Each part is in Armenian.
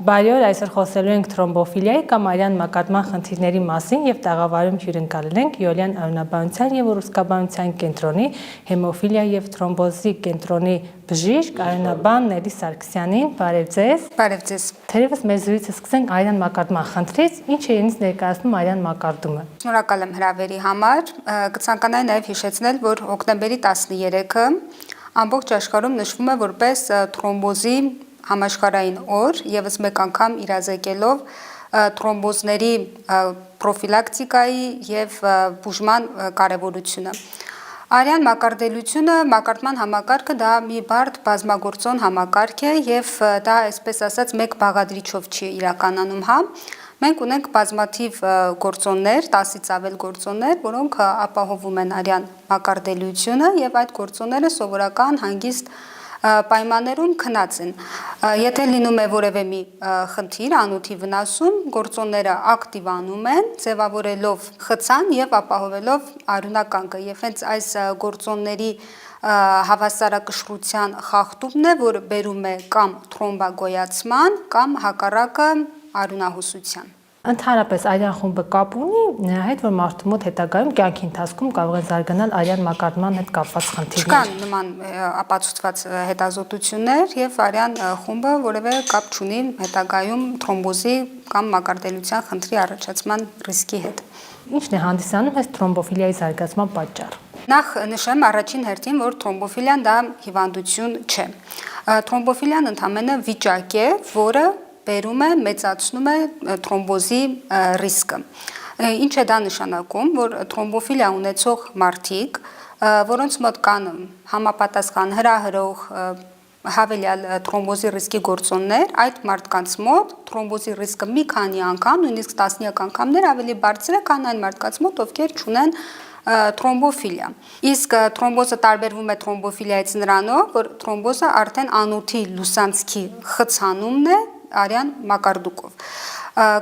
Բարի օր, այսօր խոսելու ենք թրոմբոֆիլիայի կամ արյան մակարդման խնդիրների մասին եւ տաղավարում հյուրընկալել ենք Յոլիան արյունաբանության եւ ուռուցքաբանության կենտրոնի հեմոֆիլիա եւ թրոմբոզի կենտրոնի բժիշկ արյունաբան Նելի Սարգսյանին։ Բարև ձեզ։ Բարև ձեզ։ Թերևս մեր զրույցը սկսենք արյան մակարդման խնդրից, ինչ է ինձ ներկայացնում արյան մակարդումը։ Շնորհակալ եմ հրավերի համար։ Կցանկանայի նաև հիշեցնել, որ հոկտեմբերի 13-ը ամբողջ աշխարհում նշվում է որպես թրոմբոզի համաշխարհային օր, եւս մեկ անգամ իրազեկելով թրոմբոզների պրոֆիլակտիկայի եւ բուժման կարեւորությունը։ Արյան մակարդելությունը, մակարդման համակարգը դա մի բարդ բազմագործոն համակարգ է եւ դա այսպես ասած մեկ բաղադրիչով չի իրականանում, հա։ Մենք ունենք բազմաթիվ գործոններ, 10-ից ավել գործոններ, որոնք ապահովում են արյան մակարդելությունը եւ այդ գործոնները սովորական հանգիստ պայմաններում քնած են։ Եթե լինում է որևէ մի խնդիր, անոթի վնասում, գործոնները ակտիվանում են, ձևավորելով խցան եւ ապահովելով արյունականգը։ Եվ հենց այս գործոնների հավասարակշռության խախտումն է, որ բերում է կամ թրոմբագոյացման, կամ հակառակը արյունահոսության։ Ընդհանրապես արյան խումբը կապ ունի նրա հետ, որ մարդու մոտ հետագայում կյանքի ընթացքում կարող են զարգանալ արյան մակարդման հետ կապված խնդիրներ։ Չկան նման ապացուցված հետազոտություններ եւ արյան խումբը որևէ կապ չունի հետագայում թրոմբոզի կամ մակարդելության խնդրի առաջացման ռիսկի հետ։ Ինչն է հանդիսանում այս թրոմբոֆիլիայի զարգացման պատճառը։ Նախ նշեմ առաջին հերթին, որ թրոմբոֆիլիան դա հիվանդություն չէ։ Թրոմբոֆիլիան ընդհանրապես վիճակ է, որը բերում է, մեծացնում է թրոմբոզի ռիսկը։ Ինչ է դա նշանակում, որ թրոմբոֆիլիա ունեցող մարդիկ, որոնց մոտ կան համապատասխան հրահրող հավելյալ թրոմբոզի ռիսկի գործոններ, այդ մարդկանց մոտ թրոմբոզի ռիսկը մի քանի անգամ, նույնիսկ տասնյակ անգամներ ավելի բարձր է, քան այն մարդկանց մոտ, ովքեր չունեն թրոմբոֆիլիա։ Իսկ թրոմբոզը տարբերվում է թրոմբոֆիլիայից նրանով, որ թրոմբոզը արդեն անոթի լուսանցքի խցանումն է արյան մակարդուկով։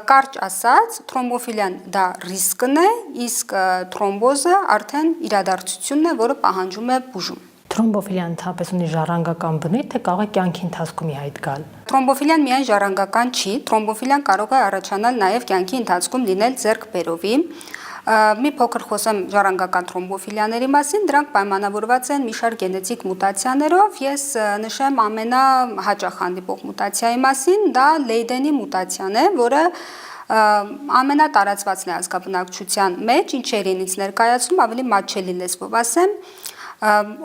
Կարճ ասած, թրոմբոֆիլիան դա ռիսկն է, իսկ թրոմբոզը արդեն իրադարձությունն է, որը պահանջում է բուժում։ Թրոմբոֆիլիան ընդհանրապես ունի ժառանգական բնույթ, թե կարող է կյանքի ընթացքում ի հայտ գալ։ Թրոմբոֆիլիան միայն ժառանգական չի, թրոմբոֆիլիան կարող է առաջանալ նաև կյանքի ընթացքում լինել ձեռքբերովի։ Մի փոքր խոսեմ ժառանգական թրոմբոֆիլիաների մասին, դրանք պայմանավորված են մի շարք գենետիկ մուտացիաներով, ես նշեմ ամենահաճախ հանդիպող մուտացիայի մասին, դա Լեյդենի մուտացիան է, որը ամենատարածվածն է ազգաբնակչության մեջ, ինչեր են ինձ ներկայացնում, ավելի մատչելի լեզվով ասեմ,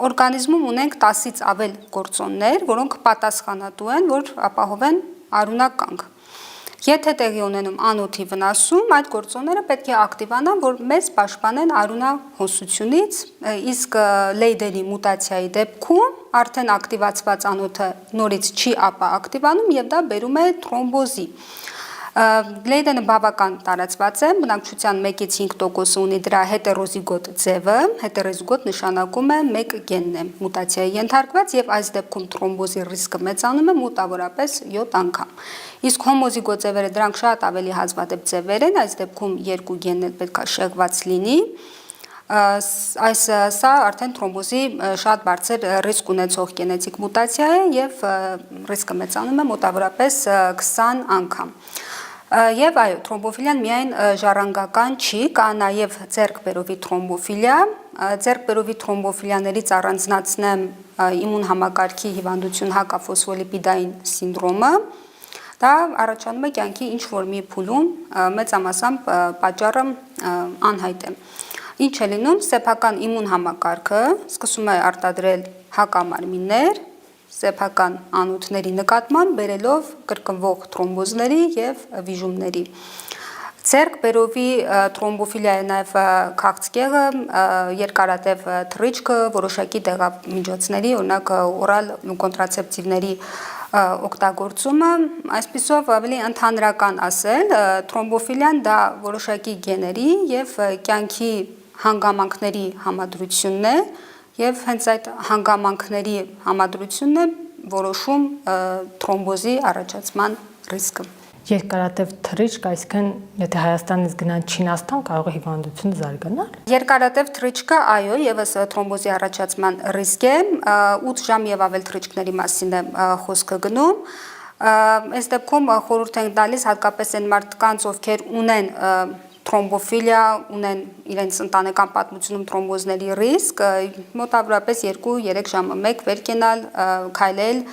օրգանիզմում ունենք 10-ից ավել գործոններ, որոնք պատասխանատու են, որ ապահովեն արյունականգ։ Եթե տեղի ունենում անոթի վնասում, այդ գործոնները պետք է ակտիվանան, որ մեզ պաշտպանեն արյունահոսությունից, իսկ Լեյդենի մուտացիայի դեպքում արդեն ակտիվացված անոթը նորից չի ակտիվանում եւ դա բերում է թրոմբոզի։ Լեյդենը բավական տարածված է, բնակչության 1-ից 5% ունի դրա հետերոզիգոտ ձևը, հետերոզիգոտ նշանակում է 1 գենն է մուտացիայի ենթարկված եւ այս դեպքում թրոմբոզի ռիսկը մեծանում է մոտավորապես 7 անգամ։ Իսկ հոմոզիգոտ ձևերը դրանք շատ ավելի հազվադեպ ձևեր են, այս դեպքում 2 գենն էլ պետք է շեղված լինի։ Սա արդեն թրոմբոզի շատ բարձր ռիսկ ունեցող գենետիկ մուտացիա է եւ ռիսկը մեծանում է մոտավորապես 20 անգամ։ Եվ այո, թրոմբոֆիլիան միայն ժառանգական չի, կա նաև ձեռքբերովի թրոմբոֆիլիա։ Ձեռքբերովի թրոմբոֆիլիաներից առանձնացնեմ իմուն համակարգի հիվանդություն հակաֆոսֆոլիպիդային սինդրոմը։ Դա առաջանում է կյանքի ինչ-որ մի փուլում, մեծամասամբ պատճառը անհայտ է։ Ինչ է լինում, սեփական իմուն համակարգը սկսում է արտադրել հակամարմիններ, սեփական անոթների նկատմամբ բերելով կրկնվող թրոմբոզների եւ վիժումների։ Ձեռքբերովի թրոմբոֆիլիայի նաև քաղցկեղը, երկարատև թռիչքը, որոշակի դեղամիջոցների, օրինակ օրալ կոնտրացեպտիվների օգտագործումը, այսպիսով ավելի ընդհանրական ասել, թրոմբոֆիլիան դա որոշակի գեների եւ կյանքի հանգամանքների համադրությունն է եւ հենց այդ հանգամանքների համադրությունն է որոշում թրոմբոզի առաջացման ռիսկը։ Երկարատև թռիչք, այսինքն եթե Հայաստանից գնան Չինաստան, կարող է հիվանդությունը զարգանալ։ Երկարատև թռիչքը, այո, եւս թրոմբոզի առաջացման ռիսկ է, 8 ժամ եւ ավել թռիչքների մասին է խոսքը գնում։ Այս դեպքում խորհուրդ ենք տալիս հատկապես այն մարդկանց, ովքեր ունեն թրոմբոֆիլիա, ունեն իրենց ընտանեկան պատմությունում թրոմբոզների ռիսկ, մոտավորապես 2-3 ժամը մեկ վեր կենալ, քայլել,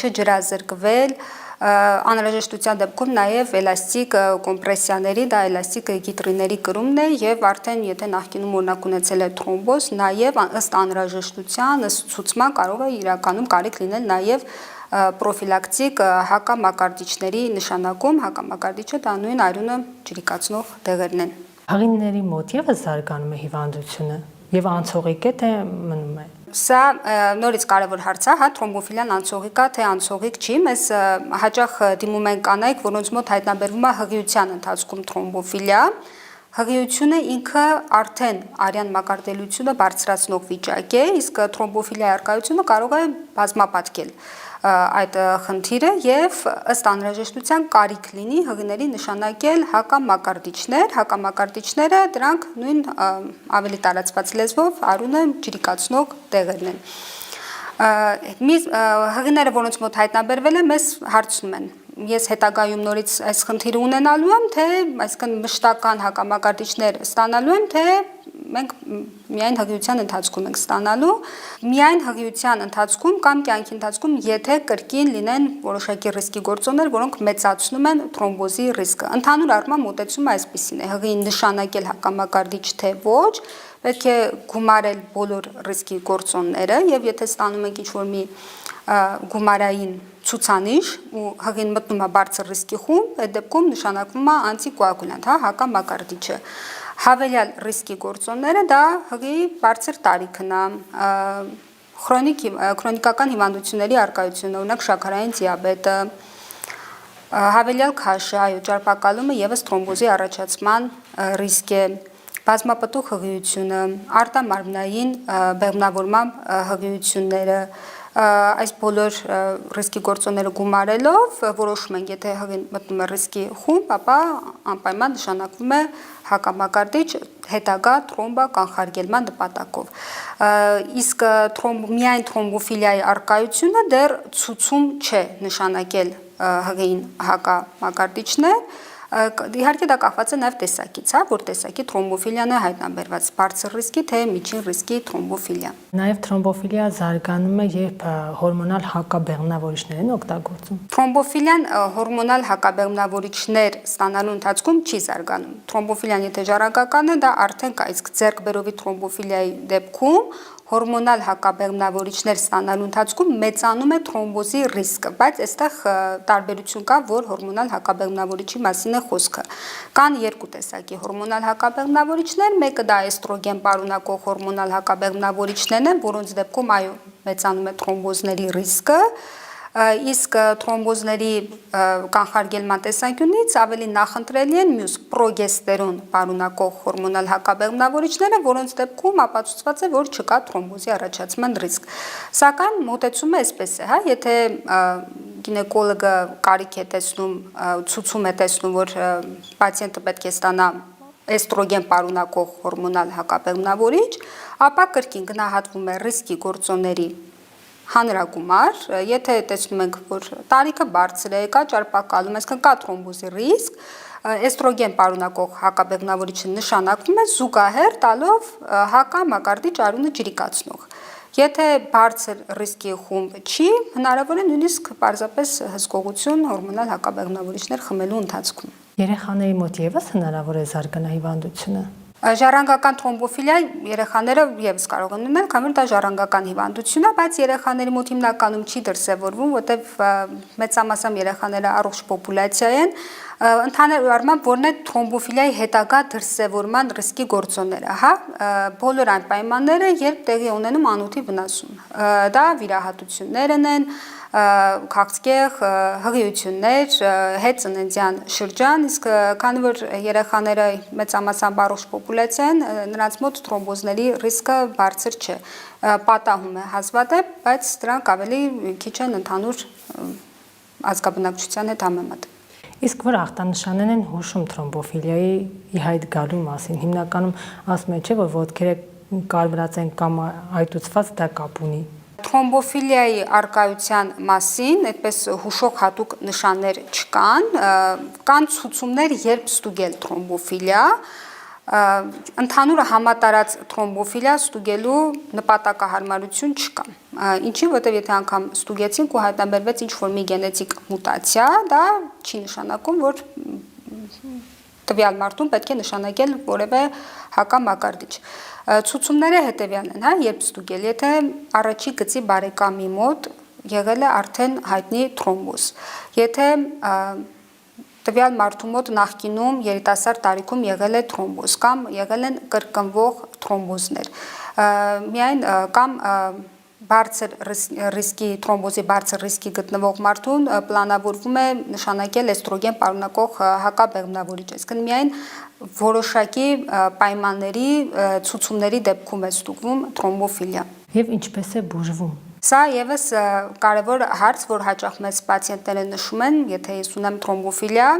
չջրազրկվել, անհրաժեշտության դեպքում նաև էլաստիկ կոմպրեսիաների, դա էլաստիկ գիտրիների կրումն է եւ արդեն եթե նախկինում օրինակ ունեցել է թրոմբոզ, նաև ըստ անհրաժեշտության, ըստ ցուցման կարող է իրականում կարիք լինել նաև պրոֆիլակտիկ հակամակարդիչների նշանակում, հակամակարդիչը դա նույն արյունը ջրիկացնող դեղերն են։ Աղինների մոտ եւս զարգանում է հիվանդությունը եւ անցողիկ է թե մնում է։ Սա նորից կարևոր հարց է, հա, թրոմբոֆիլիան անցողիկ է, թե անցողիկ չի, մեզ հաճախ դիմում են կանայք, որոնց մոտ հայտնաբերվում է հղիության ընթացքում թրոմբոֆիլիա։ Հղիությունը ինքը արդեն արյան մակարդելիությունը բարձրացնող վիճակ է, իսկ թրոմբոֆիլիայի առկայությունը կարող է բազմապատկել այդ խնդիրը եւ ըստ անհրաժեշտության կարիք լինի հղիների նշանակել հակամակարդիչները դրանք նույն ավելի տարածված լեզվով արյունը ջրիկացնող դեղերն են։ Հղիները, որոնց մոտ հայտնաբերվել է, մեզ հարցնում են. ես հետագայում նորից այս խնդիրը ունենալու եմ, թե այսինքն մշտական հակամակարդիչներ ստանալու եմ, թե մենք միայն հղիության ընթացքում ենք ստանալու, միայն հղիության ընթացքում կամ կյանքի ընթացքում, եթե կրկին լինեն որոշակի ռիսկի գործոններ, որոնք մեծացնում են թրոմբոզի ռիսկը։ Ընդհանուր առմամբ մոտեցումը այսպիսին է՝ հղիին նշանակել հակամակարդիչ թե ոչ, պետք է գումարել բոլոր ռիսկի գործոնները եւ եթե ստանում ենք ինչ-որ մի գումարային ցուցանիշ ու հղին մտնում է բարձր ռիսկի խումբ, այդ դեպքում նշանակվում է անտիկոագուլյանտ, հա, հակամակարդիչը։ Հավելյալ ռիսկի գործոնները դա հղի բարձր տարիքն է, քրոնիկական հիվանդությունների առկայությունը, օրինակ շաքարային դիաբետը, հավելյալ քաշը, այո, ճարպակալումը եւս թրոմբոզի առաջացման ռիսկ է, բազմապտուղ հղիությունը, արտամարմնային բեղմնավորման հղիությունները, այս բոլոր ռիսկի գործոնները գումարելով որոշում ենք, եթե հղին մտնում է ռիսկի խումբ, ապա անպայման նշանակվում է հակամակարդիչ հետագա թրոմբա կանխարգելման նպատակով։ Իսկ միայն թրոմբոֆիլիայի առկայությունը դեռ ցուցում չէ նշանակել հղին հակամակարդիչներ, իհարկե դա կախված է նաև տեսակից, հա, որ տեսակի թրոմբոֆիլիան է հայտնաբերված բարձր ռիսկի թե միջին ռիսկի թրոմբոֆիլիա։ Նաև թրոմբոֆիլիա զարգանում է, երբ հորմոնալ հակաբեղմնավորիչներ են օգտագործում։ Թրոմբոֆիլիան հորմոնալ հակաբեղմնավորիչներ ստանալու ընթացքում չի զարգանում։ Թրոմբոֆիլիան եթե ժառանգական է, դա արդեն կա, իսկ ձեռքբերովի թրոմբոֆիլիայի դեպքում հորմոնալ հակաբեղմնավորիչներ ստանալու ընթացքում մեծանում է թրոմբոզի ռիսկը, բայց այստեղ տարբերություն կա, որ հորմոնալ հակաբեղմնավորիչի մասին է խոսքը։ Կան երկու տեսակի հորմոնալ հակաբեղմնավորիչներ, մեկը դա էստրոգեն պարունակող հորմոնալ հակաբեղմնավորիչներն են, որոնց դեպքում այո մեծանում է թրոմբոզների ռիսկը, իսկ թրոմբոզների կանխարգելման տեսանկյունից ավելի նախընտրելի են մյուս պրոգեստերոն պարունակող հորմոնալ հակաբեղմնավորիչները, որոնց դեպքում ապացուցված է, որ չկա թրոմբոզի առաջացման ռիսկ։ Սակայն մոտեցումը այսպես է, հա, եթե գինեկոլոգը կարիք է տեսնում, ցուցում է տեսնում, որ պացիենտը պետք է ստանա էստրոգեն պարունակող հորմոնալ հակաբեղմնավորիչ, ապա կրկին գնահատվում է ռիսկի գործոնների հանրագումար, եթե տեսնում ենք, որ տարիքը բարձր է, կա ճարպակալում, այսինքն կա թրոմբոզի ռիսկ, էստրոգեն պարունակող հակաբեղմնավորիչը նշանակվում է զուգահեռ տալով հակամակարդիչ արյունը ջրիկացնող։ Եթե բարձր ռիսկի խումբ չի, հնարավոր է նույնիսկ պարզապես հսկողություն հորմոնալ հակաբեղմնավորիչներ խմելու ընթացքում։ Երեխաների մոտ եւս հնարավոր է զարգանա հիվանդությունը։ Ժառանգական թրոմբոֆիլիա երեխաները եւս կարող են ունենալ, քանի որ դա ժառանգական հիվանդություն է, բայց երեխաների մոտ հիմնականում չի դրսևորվում, որտեղ մեծամասամբ երեխաները առողջ պոպուլյացիա են, ընդհանուր առմամբ որն է թրոմբոֆիլիայի հետագա դրսևորման ռիսկի գործոնները, հա, բոլոր այն պայմանները, երբ տեղի ունենում անոթի վնասում։ Դա վիրահատություններն են, քաղցկեղ, հղիություններ, հետծննդյան շրջան, իսկ քանի որ երեխաները մեծամասամբ առողջ պոպուլյացիա են, նրանց մոտ թրոմբոզների ռիսկը բարձր չէ։ Պատահում է հազվադեպ, բայց դրանք ավելի քիչ են ընդհանուր ազգաբնակչության հետ համեմատ։ Իսկ որ ախտանշաններ են հուշում թրոմբոֆիլիայի ի հայտ գալու մասին, հիմնականում ասում է, չէ, որ ոտքերը կարմրած են կամ այտուցված, դա կապ ունի։ Թրոմբոֆիլիայի արկայության մասին այդպես հուշող հատուկ նշաններ չկան, կան ցուցումներ, երբ ստուգել թրոմբոֆիլիա, ընդհանուր համատարած թրոմբոֆիլիա ստուգելու նպատակահարմարություն չկա։ Ինչի, որտեղ եթե անգամ ստուգեցինք ու հայտնաբերվեց ինչ-որ մի գենետիկ մուտացիա, դա չի նշանակում, որ տվյալ մարդուն պետք է նշանակել որևէ հակամակարդիչ։ Ցուցումները հետևյալն են, երբ ստուգել, եթե առաջի գծի բարեկամի մոտ եղել է արդեն հայտնի թրոմբոզ, եթե տվյալ մարդու մոտ նախկինում երիտասարդ տարիքում եղել է թրոմբոզ կամ եղել են կրկնվող թրոմբոզներ, միայն կամ բարձր ռիսկի թրոմբոզի բարձր ռիսկի գտնվող մարդուն պլանավորվում է նշանակել էստրոգեն պարունակող հակաբեղմնավորիչ, այսինքն միայն որոշակի պայմանների ցուցումների դեպքում է ստուգվում թրոմբոֆիլիա։ Եվ ինչպես է բուժվում։ Սա եւս կարևոր հարց, որ հաճախ մեծ պացիենտները նշում են, եթե ես ունեմ թրոմբոֆիլիա,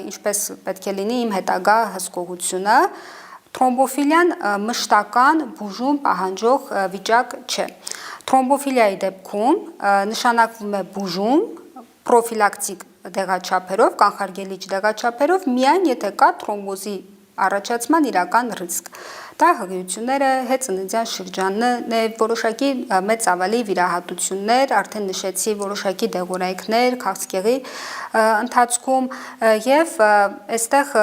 ինչպես պետք է լինի իմ հետագա հսկողությունը։ Թրոմբոֆիլիան մշտական բուժում պահանջող վիճակ չէ։ Թրոմբոֆիլիայի դեպքում նշանակվում է բուժում պրոֆիլակտիկ դեղաչափերով, կանխարգելիչ դեղաչափերով, միայն եթե կա թրոմբոզի առաջացման իրական ռիսկ։ Դա հղիությունները, հետծննդյան շրջանն է, որոշակի մեծ ծավալի վիրահատություններ, արդեն նշեցի որոշակի դեղորայքներ, քաղցկեղի ընթացքում եւ այստեղ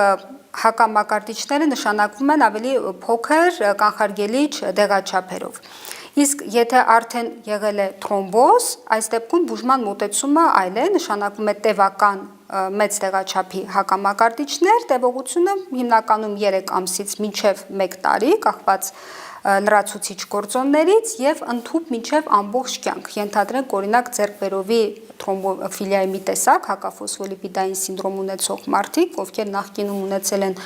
հակամակարդիչները նշանակվում են ավելի փոքր կանխարգելիչ դեղաչափերով։ Իսկ եթե արդեն եղել է թրոմբոզ, այս դեպքում բուժման մոտեցումը այլ է, նշանակվում է տևական մեծ դեղաչափի հակամակարդիչներ, տևողությունը հիմնականում 3 ամսից մինչև 1 տարի, կախված լրացուցիչ գործոններից եւ ընդհուպ մինչև ամբողջ կյանք։ Ենթադրենք օրինակ ձեռքբերովի թրոմբոֆիլիայի մի տեսակ, հակաֆոսֆոլիպիդային սինդրոմ ունեցող մարդիկ, ովքեր նախկինում ունեցել են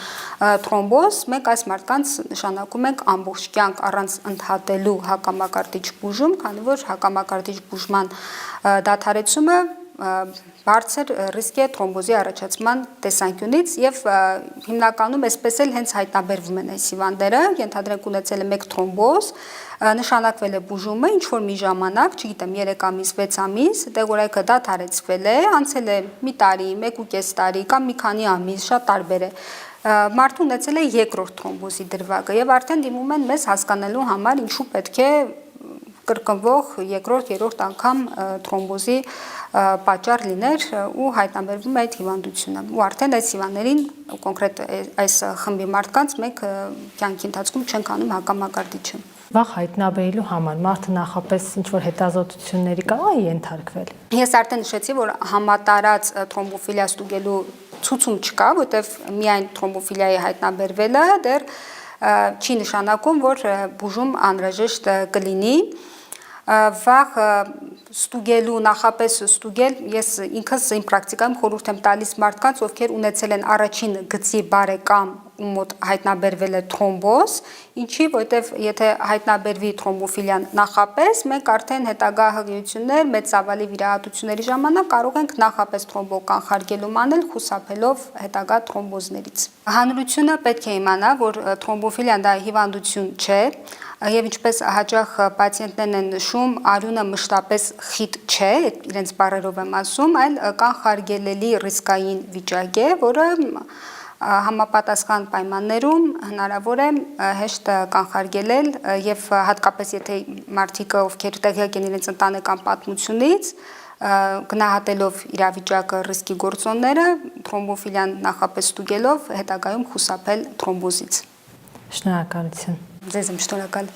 թրոմբոզ, մենք այս մարդկանց նշանակում ենք ամբողջ կյանք առանց ընդհատելու հակամակարդիչ բուժում, քանի որ հակամակարդիչ բուժման դադարեցումը բարձր ռիսկ է թրոմբոզի առաջացման տեսանկյունից եւ հիմնականում այսպես էլ հենց հայտնաբերվում են այս հիվանդները, ենթադրենք ունեցել է 1 թրոմբոզ, նշանակվել է բուժումը, ինչ որ մի ժամանակ, չգիտեմ, 3 ամիս, 6 ամիս, դեղորայքը դադարեցվել է, անցել է մի տարի, 1.5 տարի կամ մի քանի ամիս, շատ տարբեր է։ Մարդը ունեցել է երկրորդ թրոմբոզի դրվագը եւ արդեն դիմում են մեզ հասկանալու համար ինչու պետք է կրկնվող երկրորդ, երրորդ անգամ թրոմբոզի պատճառ լիներ ու հայտնաբերվում է այդ հիվանդությունը։ Ու արդեն այս հիվանդներին կոնկրետ այս խմբի մարդկանց մենք կյանքի ընթացքում չենք անում հակամակարդիչը։ Վաղ հայտնաբերելու համար մարդը նախապես ինչ-որ հետազոտությունների կարող է ենթարկվել։ Ես արդեն նշեցի, որ համատարած թրոմբոֆիլիա ստուգելու ցուցում չկա, որտեղ միայն թրոմբոֆիլիայի հայտնաբերվելը դեռ չի նշանակում, որ բուժում անհրաժեշտ կլինի։ Վաղ ստուգելու, նախապես ստուգել, ես ինքս իմ պրակտիկայում խորհուրդ եմ տալիս մարդկանց, ովքեր ունեցել են առաջին գծի բարեկամ ու մոտ հայտնաբերվել է թրոմբոզ, ինչի, որտեվ եթե հայտնաբերվի թրոմբոֆիլիան նախապես, մենք արդեն հետագա հղիություններ, մեծ ծավալի վիրահատությունների ժամանակ կարող ենք նախապես թրոմբոկանխարգելում անել, խուսափելով հետագա թրոմբոզներից։ Հանրությունը պետք է իմանա, որ թրոմբոֆիլիան դա հիվանդություն չէ, եւ ինչպես հաճախ պացիենտներն են նշում, արյունը մշտապես խիտ չէ, իրենց բառերով եմ ասում, այլ կանխարգելելի ռիսկային վիճակ է, որը համապատասխան պայմաններում հնարավոր է հեշտ կանխարգելել եւ հատկապես եթե մարդիկ ովքեր տեղյակ են իրենց ընտանեկան պատմությունից գնահատելով իրավիճակը ռիսկի գործոնները թրոմբոֆիլիան նախապես ստուգելով հետագայում խուսափել թրոմբոզից։ Շնորհակալություն։ Ձեզ եմ շնորհակալ։